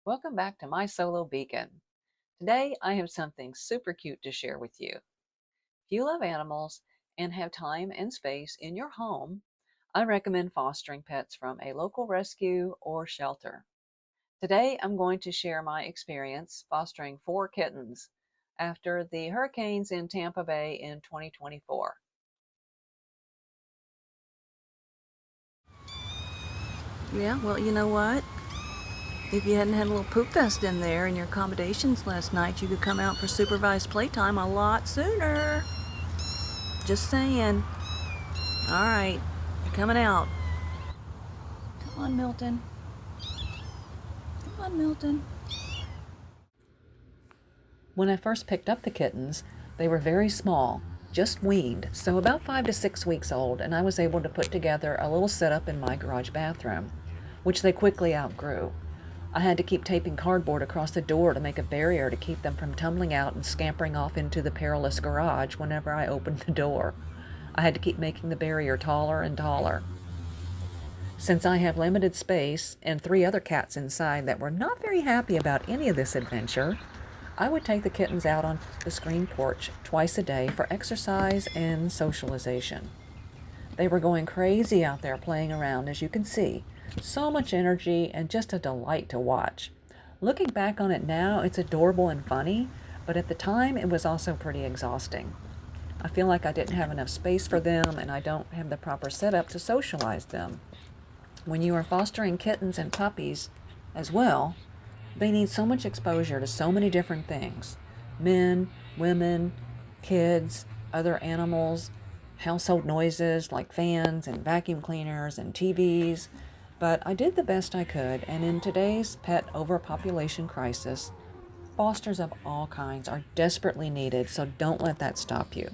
Welcome back to my solo beacon. Today I have something super cute to share with you. If you love animals and have time and space in your home, I recommend fostering pets from a local rescue or shelter. Today I'm going to share my experience fostering 4 kittens after the hurricanes in Tampa Bay in 2024. Yeah, well, you know what? If you hadn't had a little poop fest in there in your accommodations last night, you could come out for supervised playtime a lot sooner. Just saying. All right, you're coming out. Come on, Milton. Come on, Milton. When I first picked up the kittens, they were very small, just weaned, so about 5 to 6 weeks old, and I was able to put together a little setup in my garage bathroom, which they quickly outgrew. I had to keep taping cardboard across the door to make a barrier to keep them from tumbling out and scampering off into the perilous garage whenever I opened the door. I had to keep making the barrier taller and taller. Since I have limited space and 3 other cats inside that were not very happy about any of this adventure, I would take the kittens out on the screen porch twice a day for exercise and socialization. They were going crazy out there playing around, as you can see. So much energy and just a delight to watch. Looking back on it now, it's adorable and funny, but at the time it was also pretty exhausting. I feel like I didn't have enough space for them and I don't have the proper setup to socialize them. When you are fostering kittens and puppies as well, they need so much exposure to so many different things: men, women, kids, other animals, household noises like fans and vacuum cleaners and TVs. But I did the best I could, and in today's pet overpopulation crisis, fosters of all kinds are desperately needed, so don't let that stop you.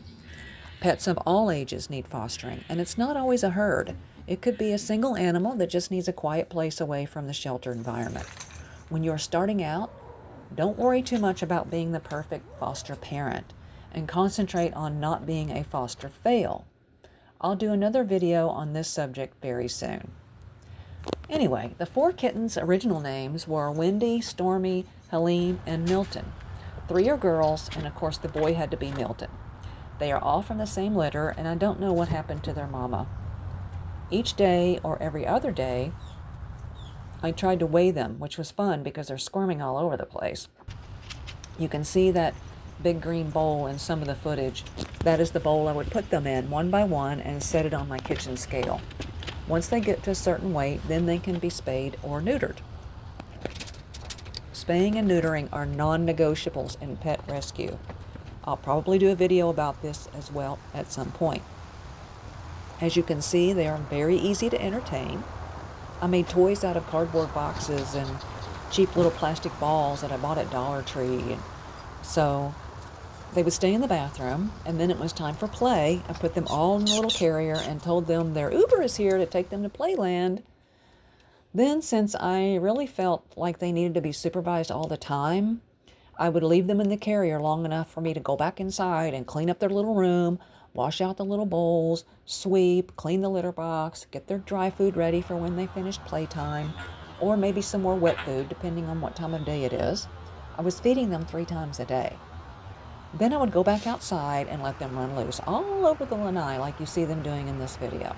Pets of all ages need fostering, and it's not always a herd. It could be a single animal that just needs a quiet place away from the shelter environment. When you're starting out, don't worry too much about being the perfect foster parent and concentrate on not being a foster fail. I'll do another video on this subject very soon. Anyway, the 4 kittens' original names were Wendy, Stormy, Helene, and Milton. 3 are girls, and of course the boy had to be Milton. They are all from the same litter, and I don't know what happened to their mama. Each day or every other day, I tried to weigh them, which was fun because they're squirming all over the place. You can see that big green bowl in some of the footage. That is the bowl I would put them in one by one and set it on my kitchen scale. Once they get to a certain weight, then they can be spayed or neutered. Spaying and neutering are non-negotiables in pet rescue. I'll probably do a video about this as well at some point. As you can see, they are very easy to entertain. I made toys out of cardboard boxes and cheap little plastic balls that I bought at Dollar Tree. So they would stay in the bathroom, and then it was time for play. I put them all in a little carrier and told them their Uber is here to take them to Playland. Then, since I really felt like they needed to be supervised all the time, I would leave them in the carrier long enough for me to go back inside and clean up their little room, wash out the little bowls, sweep, clean the litter box, get their dry food ready for when they finished playtime, or maybe some more wet food, depending on what time of day it is. I was feeding them 3 times a day. Then I would go back outside and let them run loose all over the lanai like you see them doing in this video.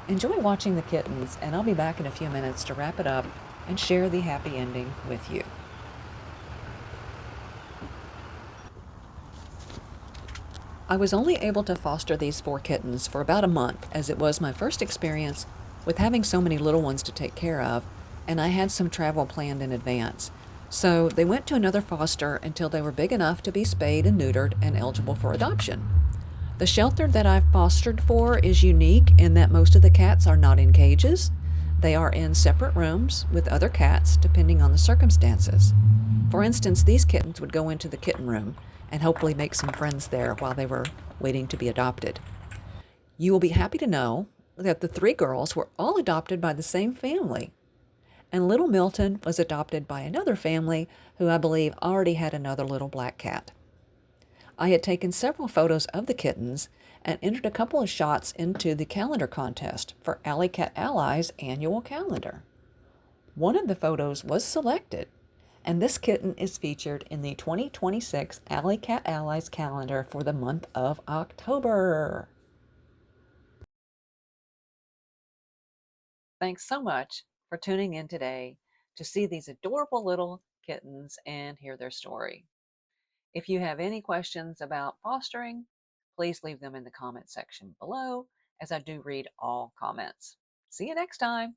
Enjoy watching the kittens, and I'll be back in a few minutes to wrap it up and share the happy ending with you. I was only able to foster these 4 kittens for about a month, as it was my first experience with having so many little ones to take care of, and I had some travel planned in advance. So they went to another foster until they were big enough to be spayed and neutered and eligible for adoption. The shelter that I've fostered for is unique in that most of the cats are not in cages. They are in separate rooms with other cats, depending on the circumstances. For instance, these kittens would go into the kitten room and hopefully make some friends there while they were waiting to be adopted. You will be happy to know that the 3 girls were all adopted by the same family, and little Milton was adopted by another family who I believe already had another little black cat. I had taken several photos of the kittens and entered a couple of shots into the calendar contest for Alley Cat Ally's annual calendar. One of the photos was selected, and this kitten is featured in the 2026 Alley Cat Allies calendar for the month of October. Thanks so much for tuning in today to see these adorable little kittens and hear their story. If you have any questions about fostering, please leave them in the comment section below, as I do read all comments. See you next time.